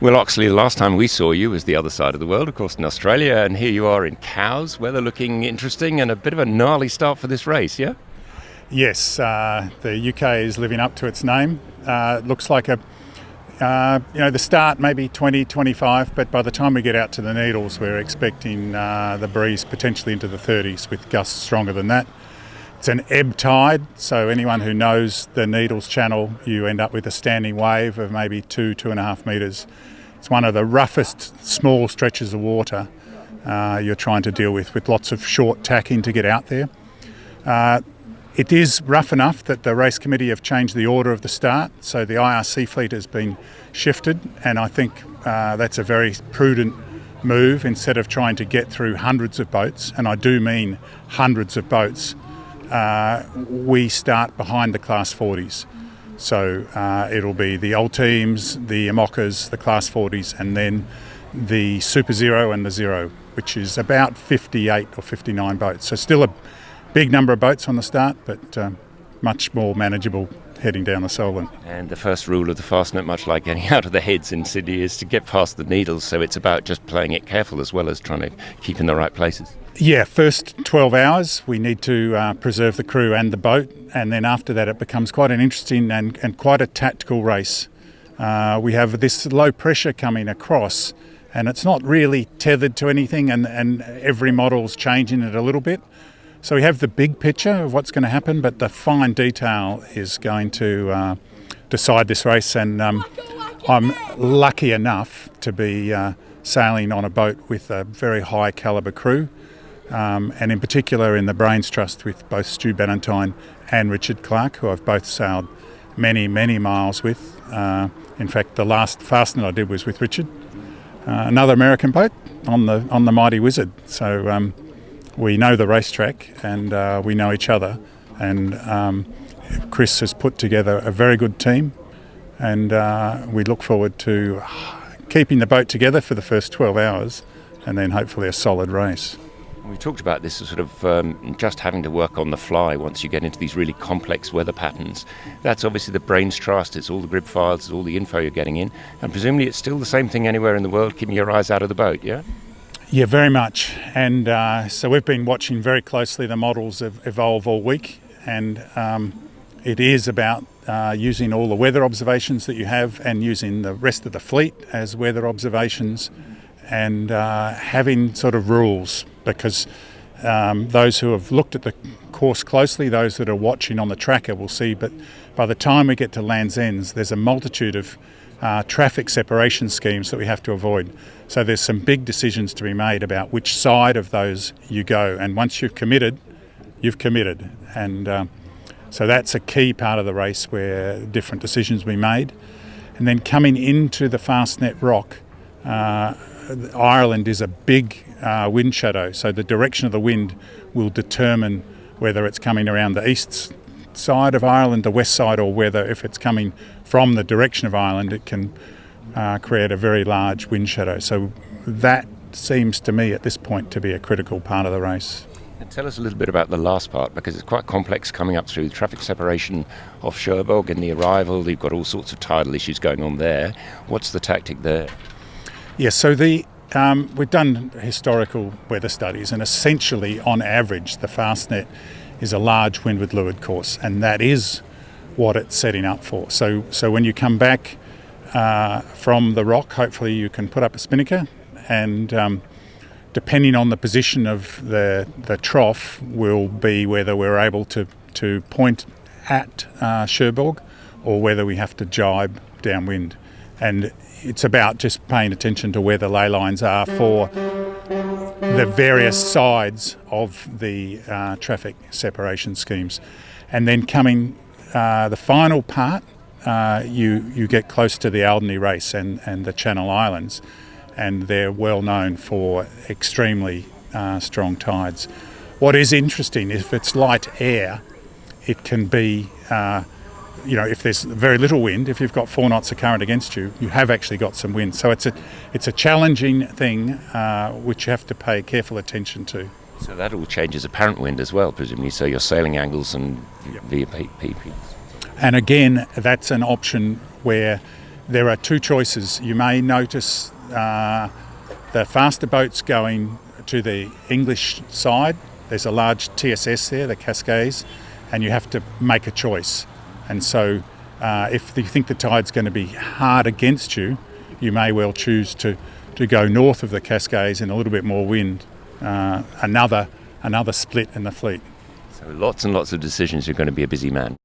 Will Oxley, the last time we saw you was the other side of the world, of course, in Australia, and here you are in Cowes, weather looking interesting and a bit of a gnarly start for this race, yeah? Yes, the UK is living up to its name. It looks like the start maybe 20, 25, but by the time we get out to the Needles, we're expecting the breeze potentially into the 30s with gusts stronger than that. It's an ebb tide, so anyone who knows the Needles Channel, you end up with a standing wave of maybe 2.5 metres. It's one of the roughest small stretches of water you're trying to deal with lots of short tacking to get out there. It is rough enough that the race committee have changed the order of the start, so the IRC fleet has been shifted, and I think that's a very prudent move. Instead of trying to get through hundreds of boats, and I do mean hundreds of boats, we start behind the Class 40s. So it'll be the old teams, the Amoccas, the Class 40s, and then the Super Zero and the Zero, which is about 58 or 59 boats. So still a big number of boats on the start, but much more manageable heading down the Solent. And the first rule of the Fastnet, much like getting out of the heads in Sydney, is to get past the Needles, so it's about just playing it careful as well as trying to keep in the right places. Yeah, first 12 hours we need to preserve the crew and the boat, and then after that it becomes quite an interesting and quite a tactical race. We have this low pressure coming across, and it's not really tethered to anything, and every model's changing it a little bit. So we have the big picture of what's going to happen, but the fine detail is going to decide this race, and I'm lucky enough to be sailing on a boat with a very high calibre crew. And in particular in the Brains Trust with both Stu Bannatyne and Richard Clark, who I've both sailed many, many miles with. In fact, the last Fastnet I did was with Richard, another American boat on the Mighty Wizard. So we know the racetrack and we know each other. And Chris has put together a very good team, and we look forward to keeping the boat together for the first 12 hours and then hopefully a solid race. We talked about this as sort of just having to work on the fly once you get into these really complex weather patterns. That's obviously the Brains Trust, it's all the grid files, it's all the info you're getting in, and presumably it's still the same thing anywhere in the world, keeping your eyes out of the boat, yeah? Yeah, very much. And so we've been watching very closely the models evolve all week, and it is about using all the weather observations that you have and using the rest of the fleet as weather observations, and having sort of rules, because those who have looked at the course closely, those that are watching on the tracker will see, but by the time we get to Land's Ends, there's a multitude of traffic separation schemes that we have to avoid. So there's some big decisions to be made about which side of those you go, and once you've committed, you've committed. And so that's a key part of the race where different decisions will be made. And then coming into the Fastnet Rock, Ireland is a big wind shadow, so the direction of the wind will determine whether it's coming around the east side of Ireland, the west side, or whether if it's coming from the direction of Ireland, it can create a very large wind shadow. So that seems to me at this point to be a critical part of the race. And tell us a little bit about the last part, because it's quite complex coming up through traffic separation off Cherbourg and the arrival. You've got all sorts of tidal issues going on there. What's the tactic there? Yeah, so we've done historical weather studies, and essentially, on average, the Fastnet is a large windward leeward course, and that is what it's setting up for. So when you come back from the rock, hopefully you can put up a spinnaker, and depending on the position of the trough will be whether we're able to point at Cherbourg or whether we have to jibe downwind. And it's about just paying attention to where the ley lines are for the various sides of the traffic separation schemes. And then coming the final part, you get close to the Alderney race and the Channel Islands, and they're well known for extremely strong tides. What is interesting, if it's light air, it can be if there's very little wind, if you've got 4 knots of current against you, you have actually got some wind. So it's a challenging thing which you have to pay careful attention to. So that all changes apparent wind as well, presumably, so your sailing angles and VPPs. And again, that's an option where there are two choices. You may notice the faster boats going to the English side. There's a large TSS there, the Cascades, and you have to make a choice. And so if you think the tide's going to be hard against you, you may well choose to go north of the Cascades in a little bit more wind. Another split in the fleet. So lots and lots of decisions. You're going to be a busy man.